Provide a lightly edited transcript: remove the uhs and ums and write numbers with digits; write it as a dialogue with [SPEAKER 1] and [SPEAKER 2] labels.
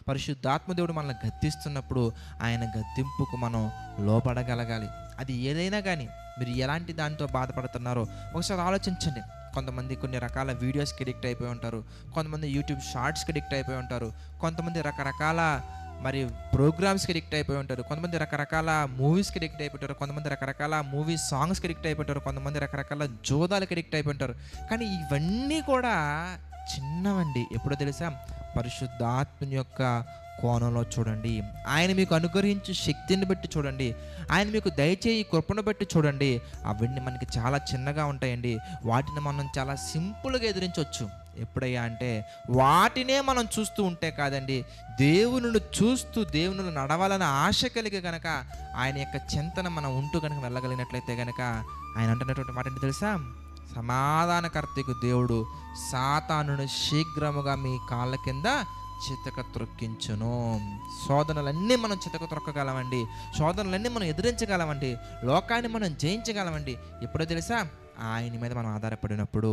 [SPEAKER 1] పరిశుద్ధాత్మ దేవుడు మనల్ని గద్దిస్తున్నప్పుడు ఆయన గద్దింపుకు మనం లోపడగలగాలి. అది ఏదైనా కానీ మీరు ఎలాంటి దానితో బాధపడుతున్నారో ఒకసారి ఆలోచించండి. కొంతమంది కొన్ని రకాల వీడియోస్కి అడిక్ట్ అయిపోయి ఉంటారు, కొంతమంది యూట్యూబ్ షార్ట్స్కి అడిక్ట్ అయిపోయి ఉంటారు, కొంతమంది రకరకాల మరి ప్రోగ్రామ్స్కి అడిక్ట్ అయిపోయి ఉంటారు, కొంతమంది రకరకాల మూవీస్కి అడిక్ట్ అయిపోతారు, కొంతమంది రకరకాల మూవీ సాంగ్స్కి అడిక్ట్ అయిపోతారు, కొంతమంది రకరకాల జోదాలకి అడిక్ట్ అయిపోయి ఉంటారు. కానీ ఇవన్నీ కూడా చిన్నవండి. ఎప్పుడో తెలుసా? పరిశుద్ధాత్మని యొక్క కోణంలో చూడండి. ఆయన మీకు అనుగ్రహించే శక్తిని బట్టి చూడండి, ఆయన మీకు దయచేయి కృపను బట్టి చూడండి. అవన్నీ మనకి చాలా చిన్నగా ఉంటాయండి. వాటిని మనం చాలా సింపుల్గా ఎదిరించవచ్చు. ఎప్పుడయ్యా అంటే వాటినే మనం చూస్తూ ఉంటే కాదండి, దేవునిని చూస్తూ దేవునిలో నడవాలని ఆశ కలిగి కనుక ఆయన యొక్క చింతన మనం ఉంటూ కనుక వెళ్ళగలిగినట్లయితే కనుక ఆయన అంటున్నటువంటి మాట ఏంటి తెలుసా? సమాధానకర్తకు దేవుడు సాతానును శీఘ్రముగా మీ కాళ్ళ కింద చితక త్రొక్కించును. శోధనలన్నీ మనం చితక త్రొక్కగలమండి, శోధనలన్నీ మనం ఎదిరించగలమండి, లోకాన్ని మనం జయించగలమండి. ఎప్పుడో తెలుసా? ఆయన మీద మనం ఆధారపడినప్పుడు.